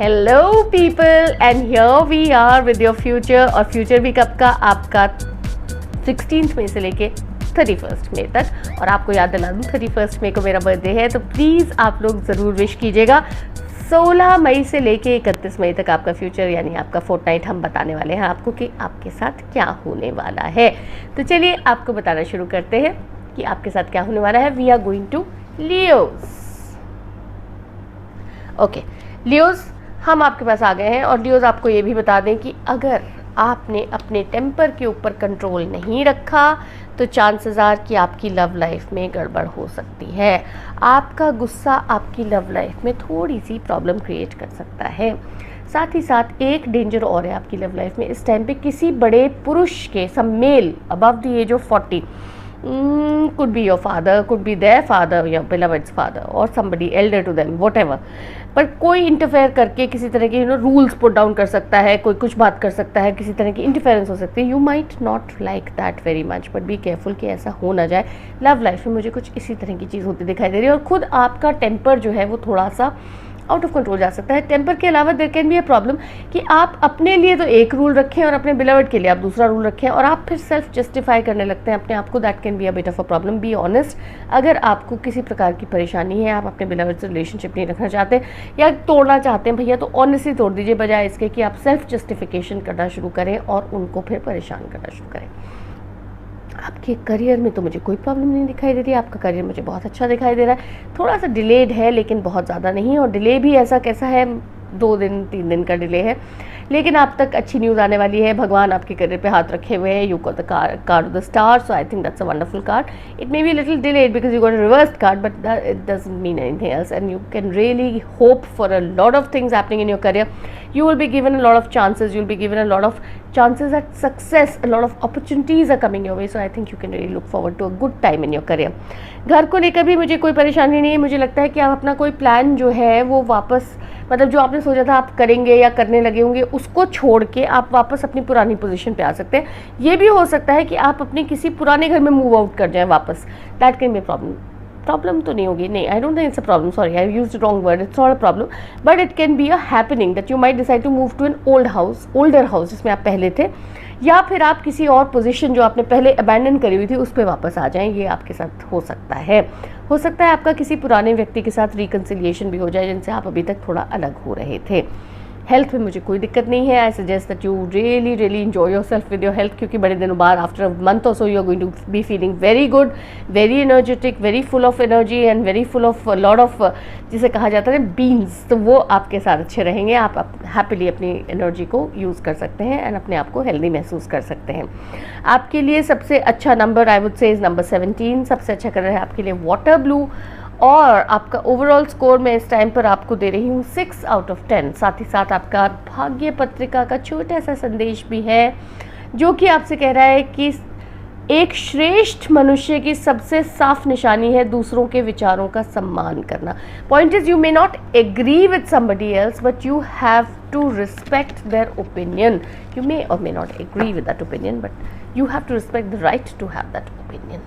Hello people and here we are with your future. और future भी कब का? आपका 16 मई से लेके 31 मई तक। और आपको याद दिला दूँ 31 मई को मेरा बर्थडे है, तो प्लीज़ आप लोग ज़रूर विश कीजिएगा। 16 मई से लेके 31 मई तक आपका फ्यूचर यानी आपका फोर्टनाइट हम बताने वाले हैं आपको कि आपके साथ क्या होने वाला है। तो चलिए आपको बताना शुरू करते हैं कि आपके साथ क्या होने वाला है। We are going to Leos. Okay Leos, हम आपके पास आ गए हैं। और लियोस, आपको ये भी बता दें कि अगर आपने अपने टेम्पर के ऊपर कंट्रोल नहीं रखा तो चांसेस आर कि आपकी लव लाइफ में गड़बड़ हो सकती है। आपका गुस्सा आपकी लव लाइफ में थोड़ी सी प्रॉब्लम क्रिएट कर सकता है। साथ ही साथ एक डेंजर और है आपकी लव लाइफ में इस टाइम पे, किसी बड़े पुरुष के, some male above the age of 40, could be your father, could be their father, your beloved's father or somebody elder to them, whatever, पर कोई इंटरफेयर करके किसी तरह के रूल्स पुट डाउन कर सकता है, कोई कुछ बात कर सकता है, किसी तरह की इंटरफेरेंस हो सकती है। You might not like that very much, but be careful कि ऐसा हो ना जाए। लव लाइफ में मुझे कुछ इसी तरह की चीज़ होती दिखाई दे रही है। और खुद आपका टेम्पर जो है वो थोड़ा सा आउट ऑफ कंट्रोल जा सकता है। टेम्पर के अलावा there can be a problem कि आप अपने लिए तो एक रूल रखें और अपने बिलवर्ड के लिए आप दूसरा रूल रखें और आप फिर सेल्फ जस्टिफाई करने लगते हैं अपने आप को। That can be a bit of a problem. Be honest, अगर आपको किसी प्रकार की परेशानी है, आप अपने बिलवर्ड से रिलेशनशिप नहीं रखना चाहते या तोड़ना चाहते हैं भैया, तो ऑनेस्टली तोड़ दीजिए, बजाय इसके कि आप सेल्फ जस्टिफिकेशन करना शुरू करें और उनको फिर परेशान करना शुरू करें। आपके करियर में तो मुझे कोई प्रॉब्लम नहीं दिखाई दे रही है। आपका करियर मुझे बहुत अच्छा दिखाई दे रहा है। थोड़ा सा डिलेड है लेकिन बहुत ज़्यादा नहीं, और डिले भी ऐसा कैसा है, 2 दिन 3 दिन का डिले है, लेकिन आप तक अच्छी न्यूज़ आने वाली है। भगवान आपके करियर पे हाथ रखे हुए हैं। You got the card of the star, so I think that's a wonderful card. It may be little delayed because you got a reversed card, but it doesn't mean anything else and you can really hope for a lot of things happening in your career. You will be given a lot of chances, you'll be given a lot of chances at success, a lot of opportunities are coming your way, so I think you can really look forward to a good time in your career. घर को लेकर भी मुझे कोई परेशानी नहीं है। मुझे लगता है कि आप अपना कोई प्लान जो है वो वापस, मतलब जो आपने सोचा था आप करेंगे या करने लगे होंगे, उसको छोड़ के आप वापस अपनी पुरानी पोजीशन पे आ सकते हैं। ये भी हो सकता है कि आप अपने किसी पुराने घर में मूव आउट कर जाएं वापस। दैट कैन बी प्रॉब्लम तो नहीं होगी, नहीं, I don't think it's a problem, sorry I used wrong word, it's not a problem, but it can be a happening that you might decide to move to an older house जिसमें आप पहले थे, या फिर आप किसी और position जो आपने पहले अबैंडन करी हुई थी उस पर वापस आ जाएं। ये आपके साथ हो सकता है। हो सकता है आपका किसी पुराने व्यक्ति के साथ रिकन्सिलिएशन भी हो जाए जिनसे आप अभी तक थोड़ा अलग हो रहे थे। हेल्थ में मुझे कोई दिक्कत नहीं है। I suggest that you really enjoy yourself with your health, क्योंकि बड़े दिनों बाद आफ्टर अ मंथ और so you are going to be feeling very good, very energetic, very full of energy and very full of lot of, जिसे कहा जाता है beans, तो वो आपके साथ अच्छे रहेंगे। आप हैप्पीली अपनी एनर्जी को यूज़ कर सकते हैं एंड अपने आप को हेल्दी महसूस कर सकते हैं। आपके लिए सबसे अच्छा number I would say is number 17। सबसे अच्छा कलर है आपके लिए वाटर ब्लू, और आपका ओवरऑल स्कोर मैं इस टाइम पर आपको दे रही हूँ 6 आउट ऑफ 10। साथ ही साथ आपका भाग्य पत्रिका का छोटा सा संदेश भी है जो कि आपसे कह रहा है कि एक श्रेष्ठ मनुष्य की सबसे साफ निशानी है दूसरों के विचारों का सम्मान करना। Point is, you may not agree with somebody else but you have to respect their opinion. You may or may not agree with that opinion but you have to respect the right to have that opinion.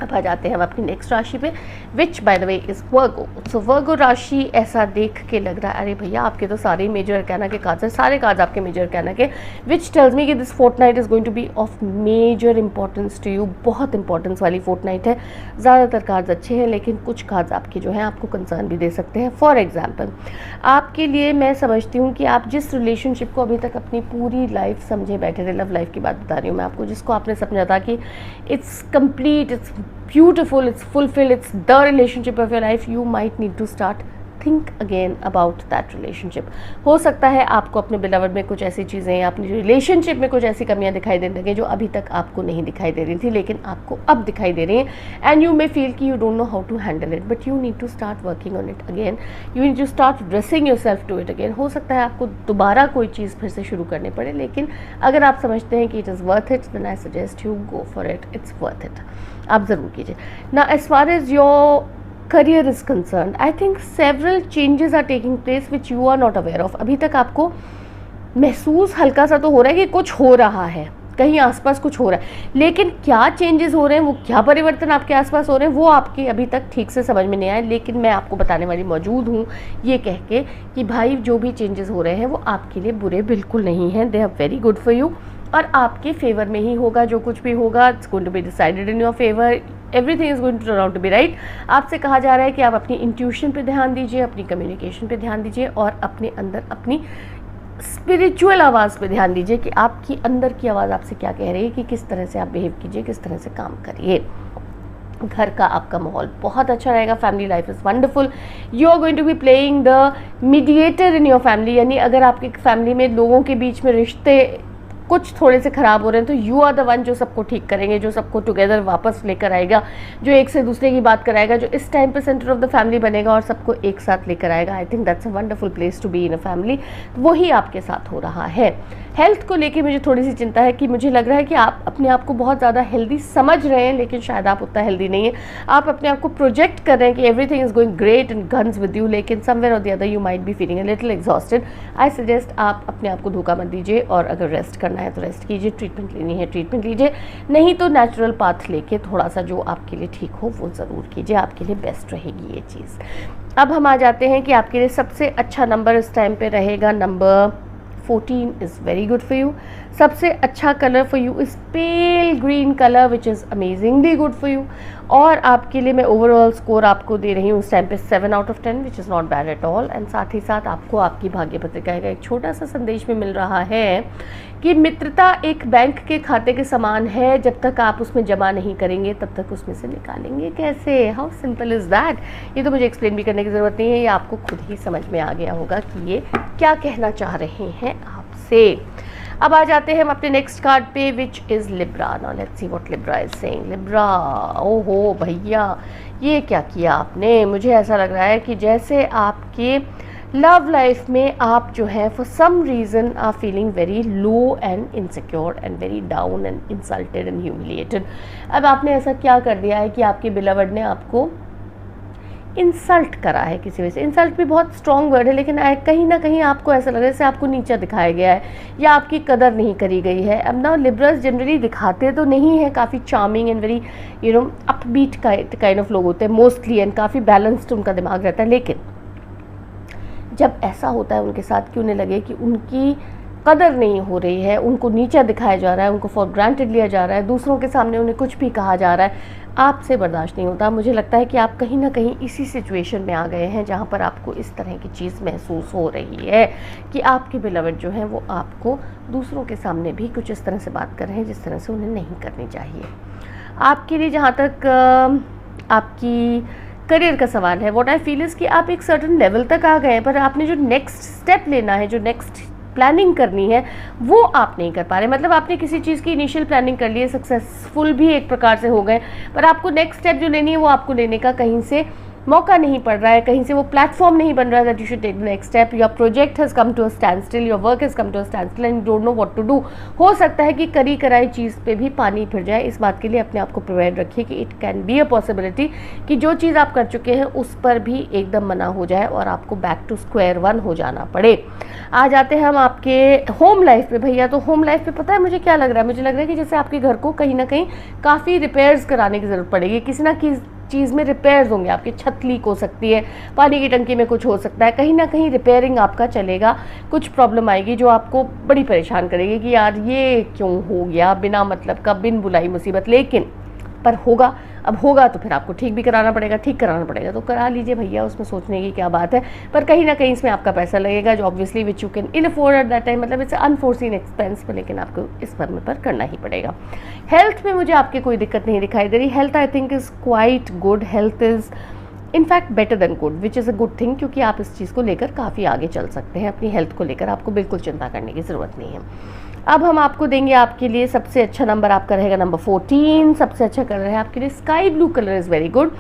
अब आ जाते हैं हम अपनी next राशि पे, which by the way is Virgo. So Virgo राशि, ऐसा देख के लग रहा है अरे भैया आपके तो सारे मेजर अरकाना के कार्ड्स हैं, सारे कार्ड्स आपके मेजर अरकाना के, विच टेल्स मी कि this fortnight is going to be of major importance to you. बहुत इंपॉर्टेंस वाली फोर्टनाइट है. ज़्यादातर कार्ड्स अच्छे हैं लेकिन कुछ कार्ड्स आपके जो हैं आपको कंसर्न भी दे सकते हैं. फॉर एग्जाम्पल, आपके लिए मैं समझती हूँ कि आप जिस रिलेशनशिप को अभी तक अपनी पूरी लाइफ समझे बैठे थे, लव लाइफ की बात बता रही हूँ मैं आपको, जिसको आपने समझा था कि it's complete, it's beautiful, it's fulfilled, it's the relationship of your life, you might need to start think again about that relationship. हो सकता है आपको अपने बिलवर्ड में कुछ ऐसी चीज़ें या अपनी रिलेशनशिप में कुछ ऐसी कमियां दिखाई देने लगे जो अभी तक आपको नहीं दिखाई दे रही थी लेकिन आपको अब दिखाई दे रही हैं, एंड यू मे फील कि you don't know how to handle it, but you need to start working on it again, you need to start dressing yourself to it again. हो सकता है आपको दोबारा कोई चीज़ फिर से शुरू करनी पड़े, लेकिन अगर आप समझते हैं कि it is worth it then I suggest you go for it. It's worth it, आप ज़रूर कीजिए ना. As far as your career is concerned, I think several changes are taking place which you are not aware of. अभी तक आपको महसूस हल्का सा तो हो रहा है कि कुछ हो रहा है, कहीं आसपास कुछ हो रहा है, लेकिन क्या चेंजेस हो रहे हैं, वो क्या परिवर्तन आपके आसपास हो रहे हैं, वो आपके अभी तक ठीक से समझ में नहीं आया। लेकिन मैं आपको बताने वाली मौजूद हूँ ये कह के कि भाई जो भी चेंजेस हो रहे हैं वो आपके लिए बुरे बिल्कुल नहीं हैं, they are very good for you, और आपके फेवर में ही होगा। जो कुछ भी होगा it's going to be decided in your favour, everything is going to turn out to be right. आपसे कहा जा रहा है कि आप अपनी इंट्यूशन पे ध्यान दीजिए, अपनी कम्युनिकेशन पे ध्यान दीजिए, और अपने अंदर अपनी स्पिरिचुअल आवाज़ पे ध्यान दीजिए कि आपकी अंदर की आवाज़ आपसे क्या कह रही है, कि किस तरह से आप बिहेव कीजिए, किस तरह से काम करिए। घर का आपका माहौल बहुत अच्छा रहेगा, family life is wonderful, you are going to be playing the mediator in your family, यानी अगर आपकी फैमिली में लोगों के बीच में रिश्ते कुछ थोड़े से ख़राब हो रहे हैं तो यू आर द वन जो सबको ठीक करेंगे, जो सबको टुगेदर वापस लेकर आएगा, जो एक से दूसरे की बात कराएगा, जो इस टाइम पे सेंटर ऑफ द फैमिली बनेगा और सबको एक साथ लेकर आएगा। I think that's a wonderful place to be in a family. वही आपके साथ हो रहा है। हेल्थ को लेके मुझे थोड़ी सी चिंता है कि मुझे लग रहा है कि आप अपने आप को बहुत ज़्यादा हेल्दी समझ रहे हैं, लेकिन शायद आप उतना हेल्दी नहीं है। आप अपने आप को प्रोजेक्ट कर रहे हैं कि everything is going great and guns with you, लेकिन समवेयर और the other you might be feeling a little exhausted. I suggest आप अपने आप को धोखा मत दीजिए, और अगर रेस्ट करना है तो रेस्ट कीजिए, ट्रीटमेंट लेनी है ट्रीटमेंट लीजिए, नहीं तो नेचुरल पाथ लेके थोड़ा सा जो आपके लिए ठीक हो वो ज़रूर कीजिए, आपके लिए बेस्ट रहेगी ये चीज़। अब हम आ जाते हैं कि आपके लिए सबसे अच्छा नंबर इस टाइम पे रहेगा number 14 is very good for you. सबसे अच्छा colour for you is pale green colour which is amazingly good for you, और आपके लिए मैं ओवरऑल स्कोर आपको दे रही हूँ उस टाइम पे 7 out of 10 which is not bad at all. And साथ ही साथ आपको आपकी भाग्य पत्रिका का एक छोटा सा संदेश में मिल रहा है कि मित्रता एक बैंक के खाते के समान है, जब तक आप उसमें जमा नहीं करेंगे तब तक उसमें से निकालेंगे कैसे। How simple is that. ये तो मुझे एक्सप्लेन भी करने की ज़रूरत नहीं है, ये आपको खुद ही समझ में आ गया होगा कि ये क्या कहना चाह रहे हैं आपसे। अब आ जाते हैं हम अपने नेक्स्ट कार्ड पे which is Libra. Now let's see what Libra is saying. Libra, ओहो भैया ये क्या किया आपने। मुझे ऐसा लग रहा है कि जैसे आपके लव लाइफ में आप जो है for some reason are feeling very low and insecure and very down and insulted and humiliated. अब आपने ऐसा क्या कर दिया है कि आपके बिलवड ने आपको इंसल्ट करा है किसी वजह से। इंसल्ट भी बहुत स्ट्रॉन्ग वर्ड है, लेकिन कहीं ना कहीं आपको ऐसा लग रहा है जैसे आपको नीचा दिखाया गया है या आपकी कदर नहीं करी गई है। अब ना लिब्रस जनरली दिखाते तो नहीं है, काफ़ी charming and very upbeat kind of लोग होते हैं मोस्टली, एंड काफ़ी बैलेंस्ड उनका दिमाग रहता है। लेकिन जब ऐसा होता है उनके साथ कि उन्हें लगे कि उनकी कदर नहीं हो रही है, उनको नीचा दिखाया जा रहा है, उनको फॉर ग्रांटेड लिया जा रहा है, दूसरों के सामने उन्हें कुछ भी कहा जा रहा है, आपसे बर्दाश्त नहीं होता। मुझे लगता है कि आप कहीं ना कहीं इसी सिचुएशन में आ गए हैं जहाँ पर आपको इस तरह की चीज़ महसूस हो रही है कि आपके बिलवड जो हैं वो आपको दूसरों के सामने भी कुछ इस तरह से बात कर रहे हैं जिस तरह से उन्हें नहीं करनी चाहिए। आपके लिए जहाँ तक आपकी करियर का सवाल है, व्हाट आई फील इज़ कि आप एक सर्टेन लेवल तक आ गए हैं, पर आपने जो नेक्स्ट स्टेप लेना है, जो नेक्स्ट प्लानिंग करनी है, वो आप नहीं कर पा रहे। मतलब आपने किसी चीज़ की इनिशियल प्लानिंग कर ली है, सक्सेसफुल भी एक प्रकार से हो गए, पर आपको नेक्स्ट स्टेप जो लेनी है वो आपको लेने का कहीं से मौका नहीं पड़ रहा है, कहीं से वो प्लेटफॉर्म नहीं बन रहा है that you should take the next step. Your project has come to a standstill, your work has come to a standstill and don't know what to do. हो सकता है कि करी कराई चीज़ पे भी पानी फिर जाए। इस बात के लिए अपने आप को प्रिपेयर रखिए कि it can be a possibility कि जो चीज़ आप कर चुके हैं उस पर भी एकदम मना हो जाए और आपको बैक टू स्क्वायर वन हो जाना पड़े। आ जाते हैं हम आपके होम लाइफ पे भैया। तो होम लाइफ पे पता है मुझे क्या लग रहा है, मुझे लग रहा है कि जैसे आपके घर को कहीं ना कहीं काफ़ी रिपेयर्स कराने की ज़रूरत पड़ेगी, किसी ना किसी चीज़ में रिपेयर्स होंगे। आपकी छत लीक हो सकती है, पानी की टंकी में कुछ हो सकता है, कहीं ना कहीं रिपेयरिंग आपका चलेगा। कुछ प्रॉब्लम आएगी जो आपको बड़ी परेशान करेगी कि यार ये क्यों हो गया बिना मतलब का, बिन बुलाई मुसीबत, लेकिन पर होगा। अब होगा तो फिर आपको ठीक भी कराना पड़ेगा, ठीक कराना पड़ेगा तो करा लीजिए भैया, उसमें सोचने की क्या बात है। पर कहीं ना कहीं इसमें आपका पैसा लगेगा जो obviously which you can in afford at that time, मतलब इट्स अनफोर्सीन एक्सपेंस, लेकिन आपको इस समय पर करना ही पड़ेगा। हेल्थ में मुझे आपकी कोई दिक्कत नहीं दिखाई दे रही। Health I think is quite good, health is in fact better than good which is a good thing, क्योंकि आप इस चीज़ को लेकर काफ़ी आगे चल सकते हैं। अपनी हेल्थ को लेकर आपको बिल्कुल चिंता करने की ज़रूरत नहीं है। अब हम आपको देंगे आपके लिए सबसे अच्छा नंबर आपका रहेगा नंबर 14। सबसे अच्छा कलर है आपके लिए sky blue colour is very good,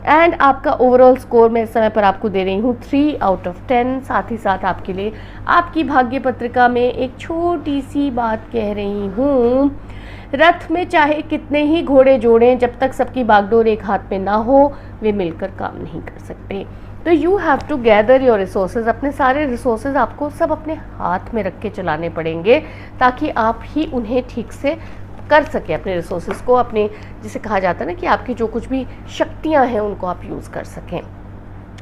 and आपका ओवरऑल स्कोर मैं इस समय पर आपको दे रही हूँ 3 आउट ऑफ 10। साथ ही साथ आपके लिए आपकी भाग्य पत्रिका में एक छोटी सी बात कह रही हूँ, रथ में चाहे कितने ही घोड़े जोड़ें, जब तक सबकी बागडोर एक हाथ में ना हो वे मिलकर काम नहीं कर सकते। तो you have to gather your resources, अपने सारे रिसोर्सेज आपको सब अपने हाथ में रख के चलाने पड़ेंगे ताकि आप ही उन्हें ठीक से कर सकें, अपने रिसोर्सेज को, अपने जिसे कहा जाता है ना कि आपकी जो कुछ भी शक्तियाँ हैं उनको आप यूज़ कर सकें।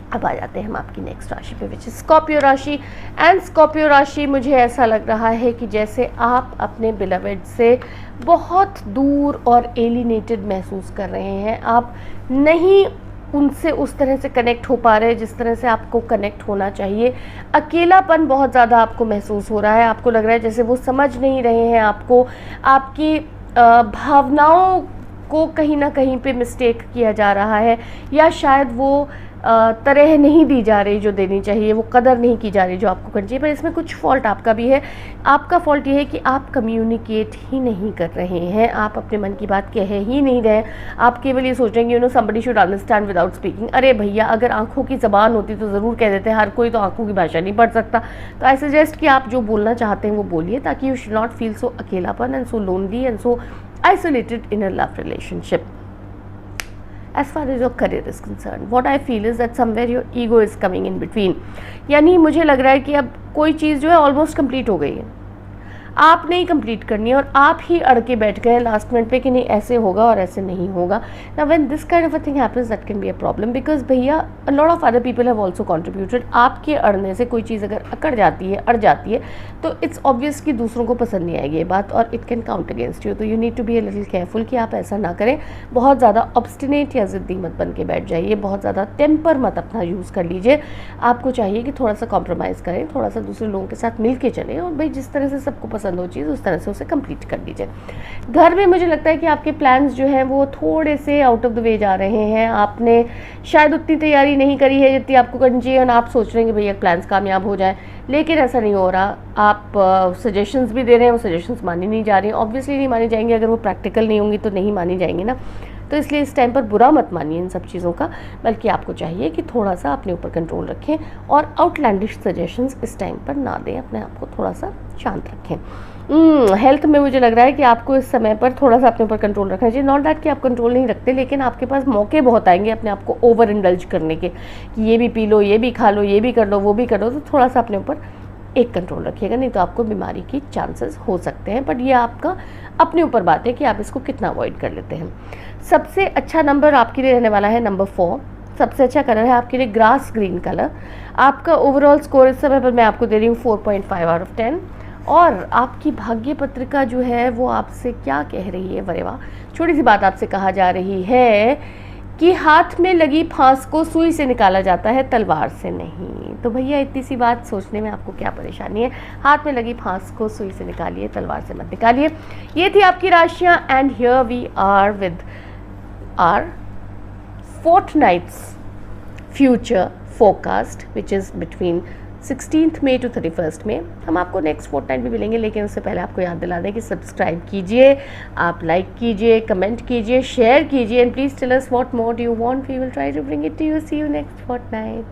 अब आ जाते हैं हम आपकी नेक्स्ट राशि पे, विच इज स्कॉर्पियो राशि। एंड स्कॉर्पियो राशि, मुझे ऐसा लग रहा है कि जैसे आप अपने बिलवेड से बहुत दूर और एलिनेटेड महसूस कर रहे हैं, आप नहीं उनसे उस तरह से कनेक्ट हो पा रहे जिस तरह से आपको कनेक्ट होना चाहिए। अकेलापन बहुत ज़्यादा आपको महसूस हो रहा है, आपको लग रहा है जैसे वो समझ नहीं रहे हैं आपको, आपकी भावनाओं को कहीं ना कहीं पे मिस्टेक किया जा रहा है, या शायद वो तरह नहीं दी जा रही जो देनी चाहिए, वो कदर नहीं की जा रही जो आपको करनी चाहिए। पर इसमें कुछ फॉल्ट आपका भी है। आपका फॉल्ट ये है कि आप कम्युनिकेट ही नहीं कर रहे हैं, आप अपने मन की बात कह ही नहीं रहे, आप केवल ये सोच रहे हैं कि somebody should understand without speaking. अरे भैया, अगर आंखों की ज़बान होती तो ज़रूर कह देते हैं, हर कोई तो आंखों की भाषा नहीं पढ़ सकता। तो आई सजेस्ट कि आप जो बोलना चाहते हैं वो बोलिए, ताकि you should not feel so अकेलापन and so lonely and so isolated in a love relationship. As far as your career is concerned, what I feel is that somewhere your ego is coming in between. यानी मुझे लग रहा है कि अब कोई चीज़ जो है ऑलमोस्ट कंप्लीट हो गई है, आपने ही कंप्लीट करनी है और आप ही अड़ के बैठ गए लास्ट मिनट पे कि नहीं ऐसे होगा और ऐसे नहीं होगा। ना when this kind of a thing happens, that can be a problem, because भैया a lot of other people have also contributed. आपके अड़ने से कोई चीज़ अगर अकड़ जाती है, अड़ जाती है, तो इट्स ऑब्वियस कि दूसरों को पसंद नहीं आएगी ये बात, और it can count against you. तो you need to be a little careful कि आप ऐसा ना करें, बहुत ज़्यादा ऑब्स्टिनेट या ज़िद्दी मत बन के बैठ जाइए, बहुत ज़्यादा टेम्पर मत अपना यूज़ कर लीजिए। आपको चाहिए कि थोड़ा सा कॉम्प्रोमाइज़ करें, थोड़ा सा दूसरे लोगों के साथ मिल के चलें, और भाई जिस तरह से सबको पसंद हो चीज़ उस तरह से उसे कंप्लीट कर लीजिए। घर में मुझे लगता है कि आपके प्लान्स जो हैं वो थोड़े से आउट ऑफ द वे जा रहे हैं, आपने शायद उतनी तैयारी नहीं करी है जितनी आपको करनी चाहिए, और आप सोच रहे हैं कि भैया प्लान्स कामयाब हो जाए, लेकिन ऐसा नहीं हो रहा। आप सजेशंस भी दे रहे हैं, वो सजेशंस मानी नहीं जा रही, ऑब्वियसली नहीं मानी जाएंगी, अगर वो प्रैक्टिकल नहीं होंगी तो नहीं मानी जाएंगी ना। तो इसलिए इस टाइम पर बुरा मत मानिए इन सब चीज़ों का, बल्कि आपको चाहिए कि थोड़ा सा अपने ऊपर कंट्रोल रखें और आउटलैंडिश सजेशंस इस टाइम पर ना दें, अपने आप को थोड़ा सा शांत रखें। हेल्थ में मुझे लग रहा है कि आपको इस समय पर थोड़ा सा अपने ऊपर कंट्रोल रखना चाहिए। नॉट दैट कि आप कंट्रोल नहीं रखते, लेकिन आपके पास मौके बहुत आएंगे अपने आप को ओवर इंडल्ज करने के, कि ये भी पी लो, ये भी खा लो, ये भी कर लो, वो भी कर लो। तो थोड़ा सा अपने ऊपर एक कंट्रोल रखिएगा, नहीं तो आपको बीमारी की चांसेस हो सकते हैं। बट ये आपका अपने ऊपर बात है कि आप इसको कितना अवॉइड कर लेते हैं। सबसे अच्छा नंबर आपके लिए रहने वाला है नंबर 4। सबसे अच्छा कलर है आपके लिए ग्रास ग्रीन कलर। आपका ओवरऑल स्कोर इस समय पर मैं आपको दे रही हूँ 4.5 आउट ऑफ 10। और आपकी भाग्य पत्रिका जो है वो आपसे क्या कह रही है, वरे वाह, छोटी सी बात आपसे कहा जा रही है कि हाथ में लगी फांस को सुई से निकाला जाता है, तलवार से नहीं। तो भैया इतनी सी बात सोचने में आपको क्या परेशानी है, हाथ में लगी फांस को सुई से निकालिए, तलवार से मत निकालिए। ये थी आपकी राशियाँ, and here we are with our fortnight's future forecast, which is between 16th May to 31st May. हम आपको नेक्स्ट फोर्टनाइट भी मिलेंगे, लेकिन उससे पहले आपको याद दिला दें कि सब्सक्राइब कीजिए, आप लाइक कीजिए, कमेंट कीजिए, शेयर कीजिए, and please tell us what more do you want, we will try to bring it to you. See you next Fortnite.